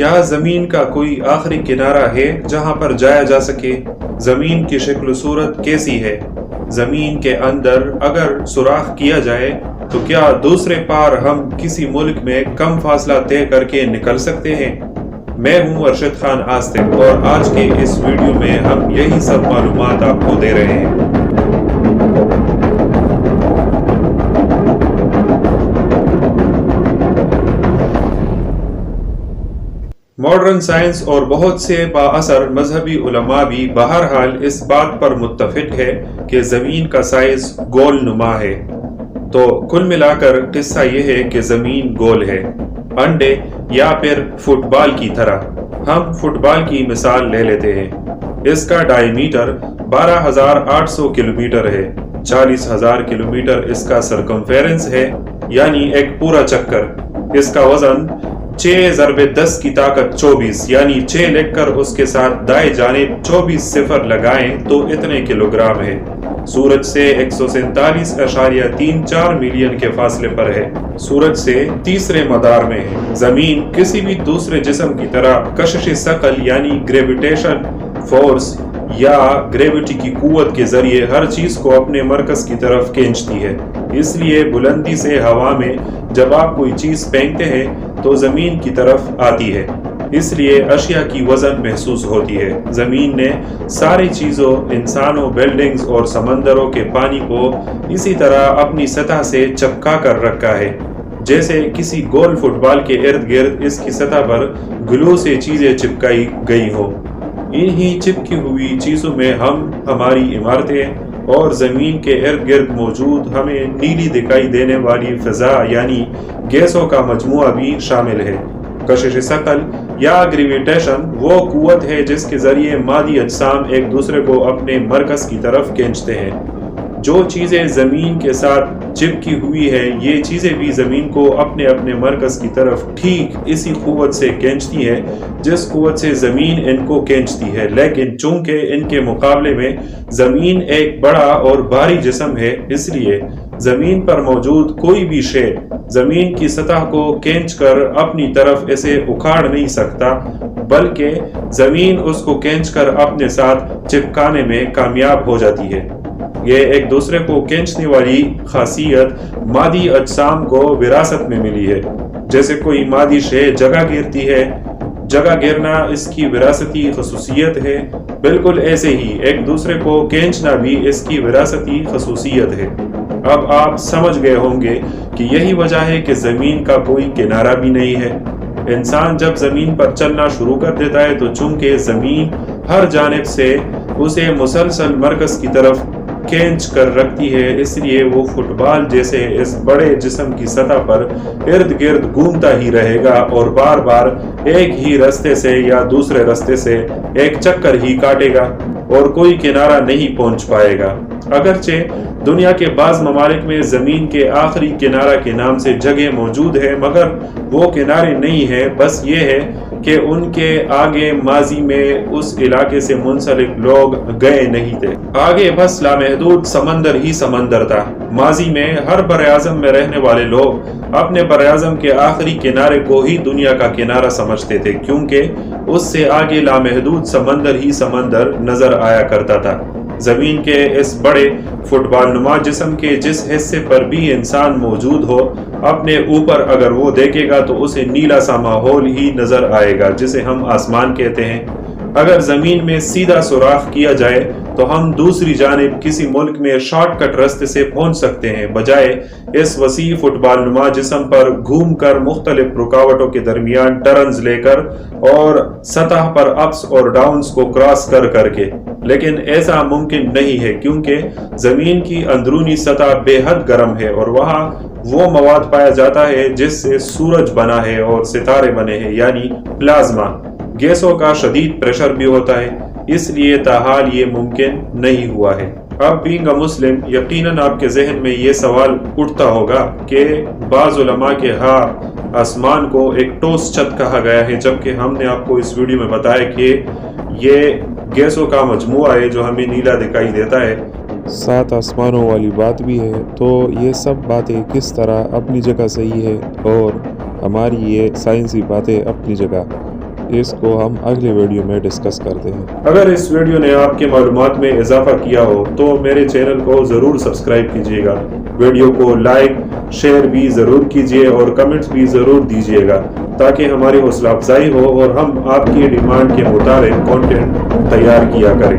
کیا زمین کا کوئی آخری کنارہ ہے جہاں پر جایا جا سکے؟ زمین کی شکل و صورت کیسی ہے؟ زمین کے اندر اگر سوراخ کیا جائے تو کیا دوسرے پار ہم کسی ملک میں کم فاصلہ طے کر کے نکل سکتے ہیں؟ میں ہوں ارشد خان آستق اور آج کے اس ویڈیو میں ہم یہی سب معلومات آپ کو دے رہے ہیں۔ ماڈرن سائنس اور بہت سے بااثر مذہبی علماء بھی بہرحال اس بات پر متفق ہے کہ زمین کا سائز گول نما ہے۔ تو کل ملا کر قصہ یہ ہے کہ زمین گول ہے، انڈے یا پھر فٹ بال کی طرح۔ ہم فٹ بال کی مثال لے لیتے ہیں۔ اس کا ڈائی میٹر 12,800 کلومیٹر ہے، 40,000 کلومیٹر اس کا سرکمفیرنس ہے، یعنی ایک پورا چکر۔ اس کا وزن 6 ضرب 10 کی طاقت 24، یعنی 6 لکھ کر اس کے ساتھ دائیں جانب 24 صفر لگائیں تو اتنے کلو گرام ہے۔ سورج سے 147.34 ملین کے فاصلے پر ہے۔ سورج سے تیسرے مدار میں ہے۔ زمین کسی بھی دوسرے جسم کی طرح کشش ثقل یعنی گریویٹیشن فورس یا گریویٹی کی قوت کے ذریعے ہر چیز کو اپنے مرکز کی طرف کھینچتی ہے۔ اس لیے بلندی سے ہوا میں جب آپ کوئی چیز پھینکتے ہیں تو زمین کی طرف آتی ہے، اس لیے اشیاء کی وزن محسوس ہوتی ہے۔ زمین نے ساری چیزوں، انسانوں، بلڈنگز اور سمندروں کے پانی کو اسی طرح اپنی سطح سے چپکا کر رکھا ہے، جیسے کسی گول فٹ بال کے ارد گرد اس کی سطح پر گلو سے چیزیں چپکائی گئی ہوں۔ انہی چپکی ہوئی چیزوں میں ہماری عمارتیں اور زمین کے ارد گرد موجود ہمیں نیلی دکھائی دینے والی فضا یعنی گیسوں کا مجموعہ بھی شامل ہے۔ کشش ثقل یا گریویٹیشن وہ قوت ہے جس کے ذریعے مادی اجسام ایک دوسرے کو اپنے مرکز کی طرف کھینچتے ہیں۔ جو چیزیں زمین کے ساتھ چپکی ہوئی ہیں یہ چیزیں بھی زمین کو اپنے اپنے مرکز کی طرف ٹھیک اسی قوت سے کھینچتی ہیں جس قوت سے زمین ان کو کھینچتی ہے، لیکن چونکہ ان کے مقابلے میں زمین ایک بڑا اور بھاری جسم ہے، اس لیے زمین پر موجود کوئی بھی شے زمین کی سطح کو کھینچ کر اپنی طرف اسے اکھاڑ نہیں سکتا، بلکہ زمین اس کو کھینچ کر اپنے ساتھ چپکانے میں کامیاب ہو جاتی ہے۔ یہ ایک دوسرے کو کھینچنے والی خاصیت مادی اجسام کو وراثت میں ملی ہے۔ جیسے کوئی مادی شے جگہ گرتی ہے، جگہ گرنا اس کی وراثتی خصوصیت ہے، بالکل ایسے ہی ایک دوسرے کو کھینچنا بھی اس کی وراثتی خصوصیت ہے۔ اب آپ سمجھ گئے ہوں گے کہ یہی وجہ ہے کہ زمین کا کوئی کنارہ بھی نہیں ہے۔ انسان جب زمین پر چلنا شروع کر دیتا ہے تو چونکہ زمین ہر جانب سے اسے مسلسل مرکز کی طرف کھینچ کر رکھتی ہے، اس لیے وہ فٹ بال جیسے اس بڑے جسم کی سطح پر ارد گرد گھومتا ہی رہے گا اور بار بار ایک ہی راستے سے یا دوسرے راستے سے ایک چکر ہی کاٹے گا اور کوئی کنارہ نہیں پہنچ پائے گا۔ اگرچہ دنیا کے بعض ممالک میں زمین کے آخری کنارہ کے نام سے جگہ موجود ہے، مگر وہ کنارے نہیں ہے، بس یہ ہے کہ ان کے آگے ماضی میں اس علاقے سے منسلک لوگ گئے نہیں تھے۔ آگے بس لامحدود سمندر ہی سمندر تھا۔ ماضی میں ہر براعظم میں رہنے والے لوگ اپنے براعظم کے آخری کنارے کو ہی دنیا کا کنارہ سمجھتے تھے، کیونکہ اس سے آگے لامحدود سمندر ہی سمندر نظر آیا کرتا تھا۔ زمین کے اس بڑے فٹ بال نما جسم کے جس حصے پر بھی انسان موجود ہو، اپنے اوپر اگر وہ دیکھے گا تو اسے نیلا سا ماحول ہی نظر آئے گا جسے ہم آسمان کہتے ہیں۔ اگر زمین میں سیدھا سوراخ کیا جائے تو ہم دوسری جانب کسی ملک میں شارٹ کٹ راستے سے پہنچ سکتے ہیں، بجائے اس وسیع فٹ بال نما جسم پر گھوم کر مختلف رکاوٹوں کے درمیان ٹرنز لے کر اور سطح پر اپس اور ڈاؤنز کو کراس کر کے۔ لیکن ایسا ممکن نہیں ہے کیونکہ زمین کی اندرونی سطح بے حد گرم ہے اور وہاں وہ مواد پایا جاتا ہے جس سے سورج بنا ہے اور ستارے بنے ہیں، یعنی پلازما۔ گیسوں کا شدید پریشر بھی ہوتا ہے، اس لیے تاحال یہ ممکن نہیں ہوا ہے۔ اب بینگ اے مسلم یقیناً آپ کے ذہن میں یہ سوال اٹھتا ہوگا کہ بعض علماء کے ہاں آسمان کو ایک ٹوس چھت کہا گیا ہے، جبکہ ہم نے آپ کو اس ویڈیو میں بتایا کہ یہ گیسوں کا مجموعہ ہے جو ہمیں نیلا دکھائی دیتا ہے۔ 7 آسمانوں والی بات بھی ہے، تو یہ سب باتیں کس طرح اپنی جگہ صحیح ہے اور ہماری یہ سائنسی باتیں اپنی جگہ۔ اس کو ہم اگلے ویڈیو میں ڈسکس کرتے ہیں۔ اگر اس ویڈیو نے آپ کے معلومات میں اضافہ کیا ہو تو میرے چینل کو ضرور سبسکرائب کیجیے گا، ویڈیو کو لائک شیئر بھی ضرور کیجیے اور کمنٹس بھی ضرور دیجیے گا تاکہ ہماری حوصلہ افزائی ہو اور ہم آپ کی ڈیمانڈ کے مطابق کنٹینٹ تیار کیا کریں۔